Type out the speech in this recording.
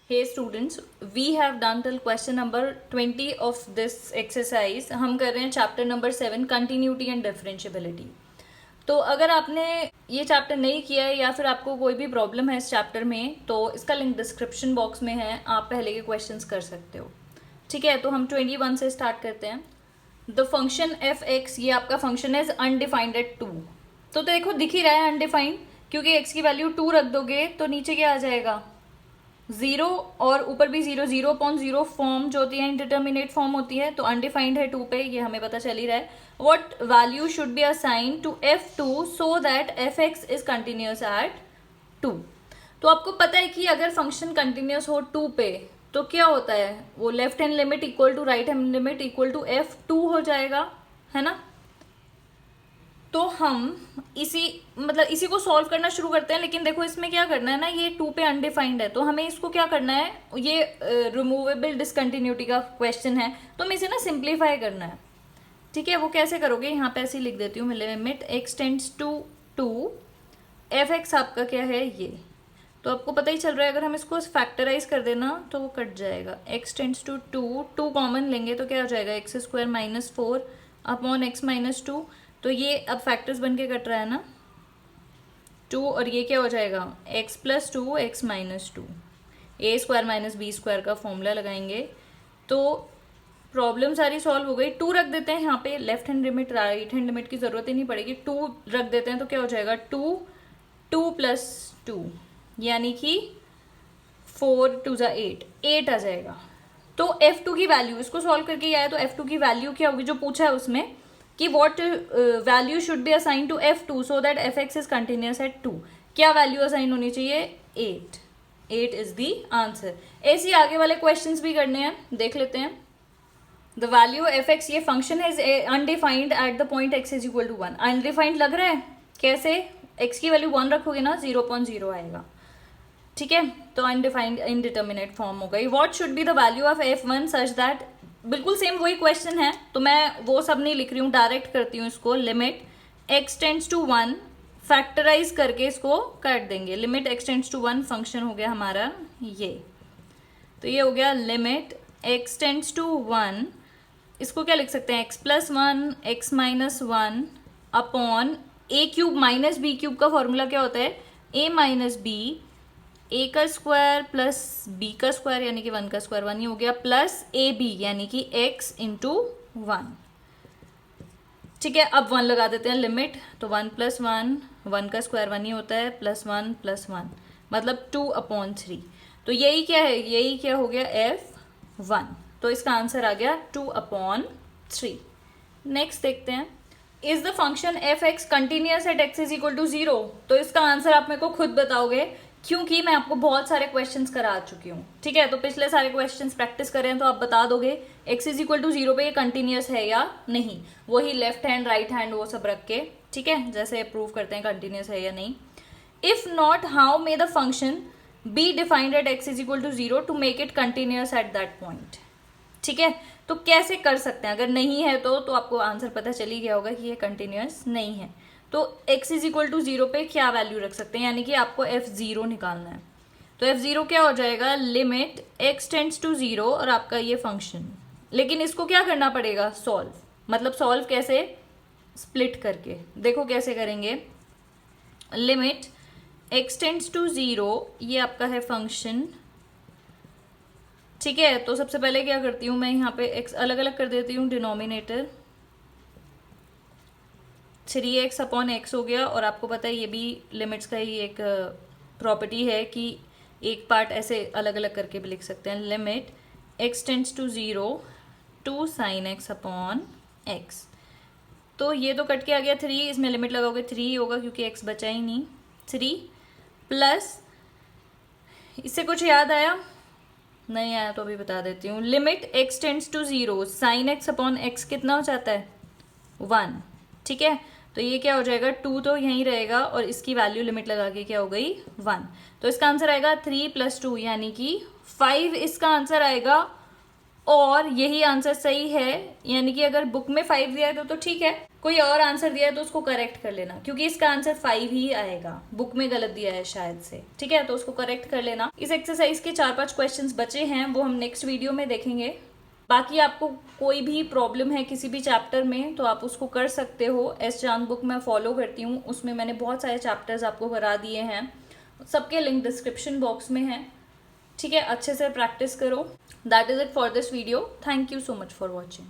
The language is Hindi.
Hey students, we have done till question number 20 of this exercise. हम कर रहे हैं chapter number 7 continuity and differentiability. तो अगर आपने ये चैप्टर नहीं किया है या फिर आपको कोई भी प्रॉब्लम है इस चैप्टर में, तो इसका लिंक डिस्क्रिप्शन बॉक्स में है, आप पहले के क्वेश्चंस कर सकते हो. ठीक है, तो हम 21 से स्टार्ट करते हैं. द फंक्शन एफ एक्स, ये आपका फंक्शन है अनडिफाइंड एट 2. तो देखो दिख ही रहा है अनडिफाइंड, क्योंकि एक्स की वैल्यू 2 रख दोगे तो नीचे क्या आ जाएगा 0 और ऊपर भी 0. 0/0 फॉर्म जो होती है इंडिटर्मिनेट फॉर्म होती है, तो अनडिफाइंड है 2 पे, ये हमें पता चल ही रहा है. What value should be assign to f2 so that f(x) is continuous at 2. तो आपको पता है कि अगर फंक्शन कंटिन्यूस हो 2 पे तो क्या होता है, वो left hand limit equal to right hand limit equal to f2 हो जाएगा, है ना. तो हम इसी को सॉल्व करना शुरू करते हैं. लेकिन देखो इसमें क्या करना है ना, ये 2 पे अनडिफाइंड है, तो हमें इसको क्या करना है, ये रिमूवेबल डिसकंटिन्यूटी का क्वेश्चन है, तो हमें इसे ना सिंप्लीफाई करना है. ठीक है, वो कैसे करोगे, यहाँ पे ऐसे लिख देती हूँ, limit x tends to 2 f(x) आपका क्या है ये, तो आपको पता ही चल रहा है. अगर हम इसको फैक्टराइज कर देना तो वो कट जाएगा. x टेंड्स टू 2 कॉमन लेंगे तो क्या हो जाएगा x² - 4 अपॉन x - 2. तो ये अब फैक्टर्स बन के कट रहा है ना 2, और ये क्या हो जाएगा x + 2 x - 2 a² - b² का फॉर्मूला लगाएंगे तो प्रॉब्लम सारी सॉल्व हो गई. 2 रख देते हैं यहाँ पे, left hand limit right hand limit की जरूरत ही नहीं पड़ेगी. 2 रख देते हैं तो क्या हो जाएगा 2 + 2 यानी कि 4 × 2 = 8 आ जाएगा. तो f2 की वैल्यू, इसको सॉल्व करके आया तो f2 की वैल्यू क्या होगी, जो पूछा है उसमें कि what value should be assign to f2 so that f(x) is continuous at 2. क्या वैल्यू असाइन होनी चाहिए 8 इज द आंसर. ऐसे आगे वाले क्वेश्चंस भी करने हैं, देख लेते हैं. द वैल्यू f(x), ये फंक्शन है undefined at the point x is equal to 1. Undefined लग रहा है, कैसे, x की वैल्यू 1 रखोगे ना 0/0 आएगा. ठीक है, तो अनडिफाइंड इनडिटर्मिनेट फॉर्म हो गई. What should be the value of f1 such that, बिल्कुल सेम वही क्वेश्चन है, तो मैं वो सब नहीं लिख रही हूँ, डायरेक्ट करती हूँ इसको. Limit x tends to 1 factorise करके इसको काट देंगे. Limit x tends to 1 function हो गया हमारा ये, तो ये हो गया लिमिट x टेंड्स टू 1. इसको क्या लिख सकते हैं x + 1 x - 1 upon a³ - b³ का फॉर्मूला क्या होता है a - b a² + b² यानी कि 1 का स्क्वायर 1 ही हो गया, प्लस ab यानी कि x × 1. ठीक है, अब 1 लगा देते हैं लिमिट, तो 1 + 1 1 का स्क्वायर 1 ही होता है, +1 + 1 मतलब 2/3. तो यही क्या है, यही क्या हो गया f1. तो इसका आंसर आ गया 2/3. नेक्स्ट देखते हैं, is the function f(x) continuous at x is equal to 0. तो इसका आंसर आप मेरे को खुद बताओगे, क्योंकि मैं आपको बहुत सारे क्वेश्चंस करा चुकी हूँ. ठीक है, तो पिछले सारे क्वेश्चंस प्रैक्टिस करें तो आप बता दोगे x इज इक्वल टू 0 पे ये कंटिन्यूस है या नहीं. वही लेफ्ट हैंड राइट हैंड वो सब रख के, ठीक है, जैसे प्रूव करते हैं कंटिन्यूस है या नहीं. If not, how may the function be defined at x is equal to 0 to make it continuous at that point. ठीक है, तो कैसे कर सकते हैं, अगर नहीं है तो आपको आंसर पता चल ही गया होगा कि ये कंटिन्यूस नहीं है. तो x इज इक्वल टू 0 पे क्या वैल्यू रख सकते हैं, यानी कि आपको f0 निकालना है. तो f0 क्या हो जाएगा, लिमिट x टेंड्स टू 0 और आपका ये फंक्शन. लेकिन इसको क्या करना पड़ेगा, सॉल्व. मतलब सॉल्व कैसे, स्प्लिट करके. देखो कैसे करेंगे. लिमिट x टेंड्स टू 0, ये आपका है फंक्शन. ठीक है, तो सबसे पहले क्या करती हूँ मैं, यहाँ पे x अलग अलग कर देती हूँ, डिनोमिनेटर 3x अपॉन x हो गया. और आपको पता है ये भी लिमिट्स का ही एक प्रॉपर्टी है कि एक पार्ट ऐसे अलग अलग करके भी लिख सकते हैं. Limit x tends to 0 2 sin x upon x. तो ये तो कट के आ गया 3, इसमें लिमिट लगाओगे 3 ही होगा क्योंकि x बचा ही नहीं. 3 प्लस, इससे कुछ याद आया, नहीं आया तो अभी बता देती हूँ. Limit x tends to 0 sin x upon x कितना हो जाता है 1. ठीक है, तो ये क्या हो जाएगा 2 तो यहीं रहेगा और इसकी वैल्यू लिमिट लगा के क्या हो गई 1. तो इसका आंसर आएगा 3 + 2 यानी कि 5 इसका आंसर आएगा. और यही आंसर सही है, यानी कि अगर बुक में 5 दिया है तो ठीक है, कोई और आंसर दिया है तो उसको करेक्ट कर लेना, क्योंकि इसका आंसर 5 ही आएगा, बुक में गलत दिया है शायद से, ठीक है, तो उसको करेक्ट कर लेना। इस एक्सरसाइज के 4-5 क्वेश्चंस बचे हैं, वो हम नेक्स्ट वीडियो में देखेंगे। बाकी आपको कोई भी प्रॉब्लम है किसी भी चैप्टर में तो आप उसको कर सकते हो। एस जान बुक मैं फॉलो करती हूँ, उसमें मैंने बहुत सारे चैप्टर्स आपको करा दिए हैं, सबके लिंक डिस्क्रिप्शन बॉक्स में है, ठीक है। अच्छे से प्रैक्टिस करो। That is it for this video. Thank you so much for watching.